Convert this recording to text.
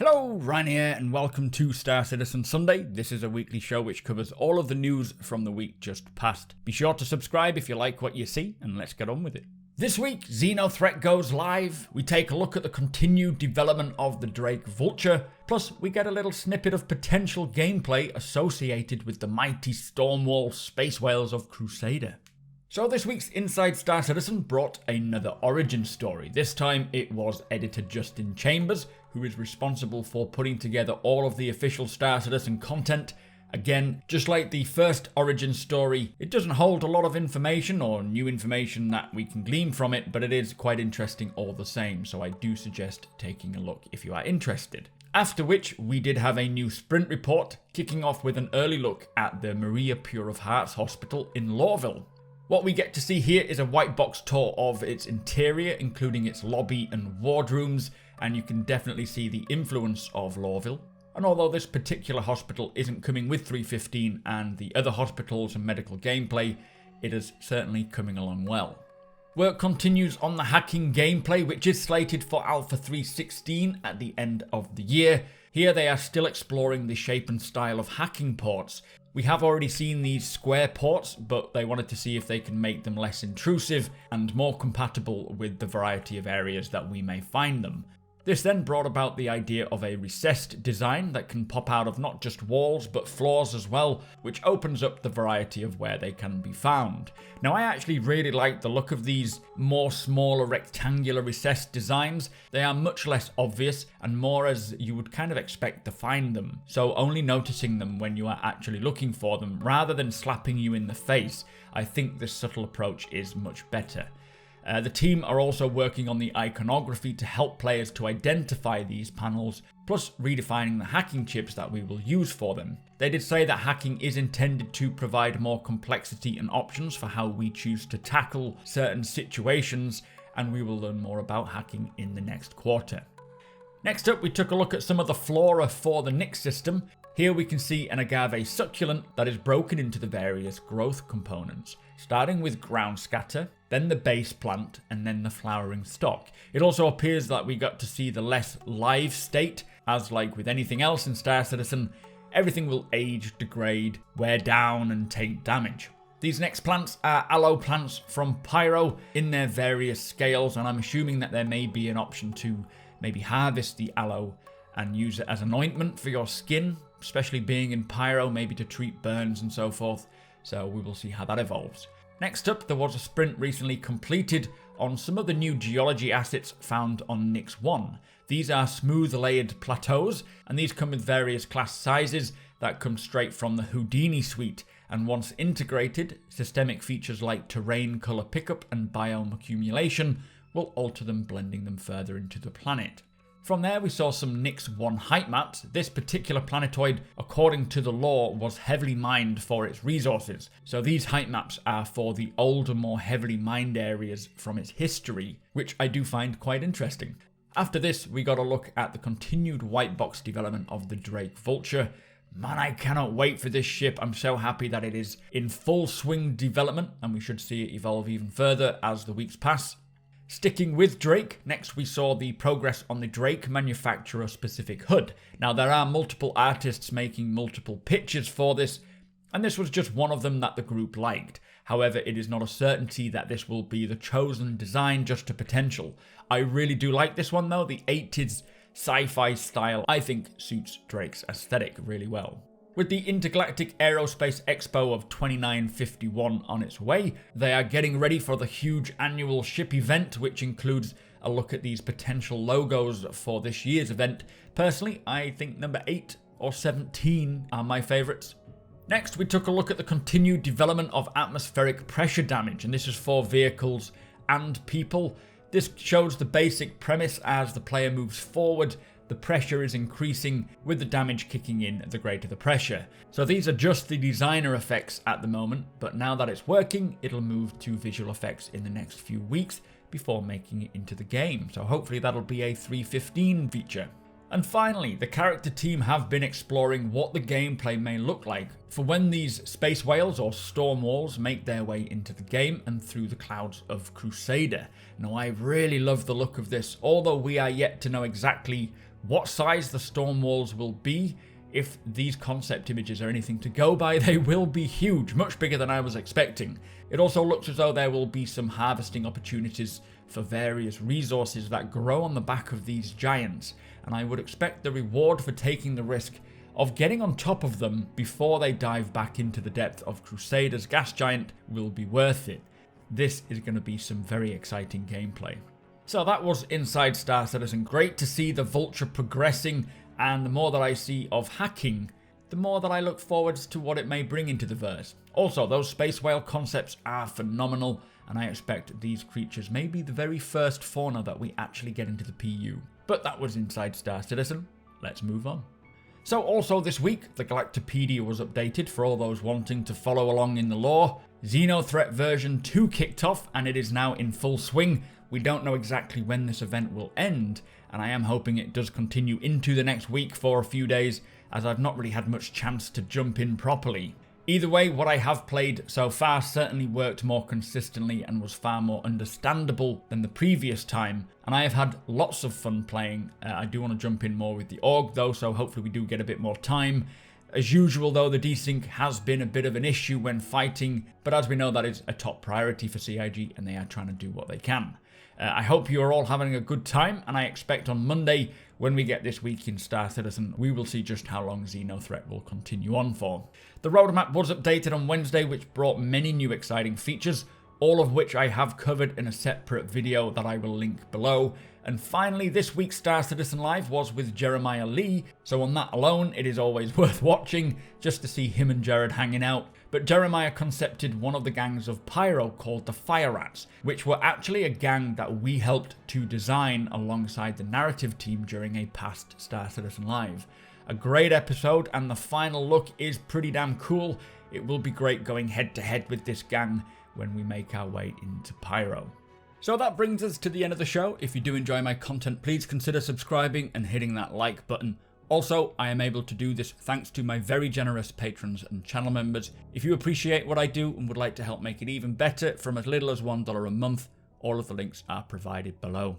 Hello, Ryan here, and welcome to Star Citizen Sunday. This is a weekly show which covers all of the news from the week just past. Be sure to subscribe if you like what you see, and let's get on with it. This week, Xenothreat goes live, we take a look at the continued development of the Drake VULTURE, plus we get a little snippet of potential gameplay associated with the mighty Stormwall space whales of Crusader. So this week's Inside Star Citizen brought another origin story. This time it was editor Justin Chambers, who is responsible for putting together all of the official Star Citizen content. Again, just like the first origin story, it doesn't hold a lot of information or new information that we can glean from it, but it is quite interesting all the same, so I do suggest taking a look if you are interested. After which, we did have a new sprint report, kicking off with an early look at the Maria Pure of Hearts Hospital in Lawville. What we get to see here is a white box tour of its interior, including its lobby and wardrooms, and you can definitely see the influence of Lawville. And although this particular hospital isn't coming with 315 and the other hospitals and medical gameplay, it is certainly coming along well. Work continues on the hacking gameplay, which is slated for Alpha 3.16 at the end of the year. Here they are still exploring the shape and style of hacking ports. We have already seen these square ports, but they wanted to see if they can make them less intrusive and more compatible with the variety of areas that we may find them. This then brought about the idea of a recessed design that can pop out of not just walls but floors as well, which opens up the variety of where they can be found. Now I actually really like the look of these more smaller rectangular recessed designs. They are much less obvious and more as you would kind of expect to find them, so only noticing them when you are actually looking for them rather than slapping you in the face. I think this subtle approach is much better. The team are also working on the iconography to help players to identify these panels, plus redefining the hacking chips that we will use for them. They did say that hacking is intended to provide more complexity and options for how we choose to tackle certain situations, and we will learn more about hacking in the next quarter. Next up, we took a look at some of the flora for the Nyx system. Here we can see an agave succulent that is broken into the various growth components, starting with ground scatter, then the base plant, and then the flowering stalk. It also appears that we got to see the less live state, as like with anything else in Star Citizen, everything will age, degrade, wear down, and take damage. These next plants are aloe plants from Pyro in their various scales, and I'm assuming that there may be an option to maybe harvest the aloe and use it as an ointment for your skin, especially being in Pyro, maybe to treat burns and so forth, so we will see how that evolves. Next up, there was a sprint recently completed on some of the new geology assets found on Nyx 1. These are smooth layered plateaus, and these come with various class sizes that come straight from the Houdini suite, and once integrated, systemic features like terrain color pickup and biome accumulation will alter them, blending them further into the planet. From there we saw some Nyx 1 height maps. This particular planetoid, according to the lore, was heavily mined for its resources. So these height maps are for the older, more heavily mined areas from its history, which I do find quite interesting. After this, we got a look at the continued white box development of the Drake VULTURE. Man, I cannot wait for this ship. I'm so happy that it is in full swing development, and we should see it evolve even further as the weeks pass. Sticking with Drake, next we saw the progress on the Drake manufacturer specific HUD. Now there are multiple artists making multiple pictures for this, and this was just one of them that the group liked. However, it is not a certainty that this will be the chosen design, just a potential. I really do like this one though. The 80s sci-fi style I think suits Drake's aesthetic really well. With the Intergalactic Aerospace Expo of 2951 on its way, they are getting ready for the huge annual ship event, which includes a look at these potential logos for this year's event. Personally, I think number 8 or 17 are my favourites. Next, we took a look at the continued development of atmospheric pressure damage, and this is for vehicles and people. This shows the basic premise as the player moves forward. The pressure is increasing with the damage kicking in the greater the pressure. So these are just the designer effects at the moment, but now that it's working, it'll move to visual effects in the next few weeks before making it into the game. So hopefully that'll be a 3.15 feature. And finally, the character team have been exploring what the gameplay may look like for when these space whales or storm walls make their way into the game and through the clouds of Crusader. Now I really love the look of this, although we are yet to know exactly what size the storm walls will be. If these concept images are anything to go by, they will be huge, much bigger than I was expecting. It also looks as though there will be some harvesting opportunities for various resources that grow on the back of these giants, and I would expect the reward for taking the risk of getting on top of them before they dive back into the depth of Crusader's gas giant will be worth it. This is going to be some very exciting gameplay. So that was Inside Star Citizen. Great to see the Vulture progressing, and the more that I see of hacking, the more that I look forward to what it may bring into the verse. Also, those space whale concepts are phenomenal, and I expect these creatures may be the very first fauna that we actually get into the PU. But that was Inside Star Citizen. Let's move on. So also this week, the Galactopedia was updated for all those wanting to follow along in the lore. Xenothreat version 2 kicked off, and it is now in full swing. We don't know exactly when this event will end, and I am hoping it does continue into the next week for a few days, as I've not really had much chance to jump in properly. Either way, what I have played so far certainly worked more consistently and was far more understandable than the previous time, and I have had lots of fun playing. I do want to jump in more with the Org though, so hopefully we do get a bit more time. As usual though, the desync has been a bit of an issue when fighting, but as we know, that is a top priority for CIG and they are trying to do what they can. I hope you are all having a good time, and I expect on Monday, when we get this week in Star Citizen, we will see just how long Xenothreat will continue on for. The roadmap was updated on Wednesday, which brought many new exciting features, all of which I have covered in a separate video that I will link below. And finally, this week's Star Citizen Live was with Jeremiah Lee, so on that alone, it is always worth watching, just to see him and Jared hanging out. But Jeremiah concepted one of the gangs of Pyro called the Fire Rats, which were actually a gang that we helped to design alongside the narrative team during a past Star Citizen Live. A great episode, and the final look is pretty damn cool. It will be great going head to head with this gang when we make our way into Pyro. So that brings us to the end of the show. If you do enjoy my content, please consider subscribing and hitting that like button. Also, I am able to do this thanks to my very generous patrons and channel members. If you appreciate what I do and would like to help make it even better from as little as $1 a month, all of the links are provided below.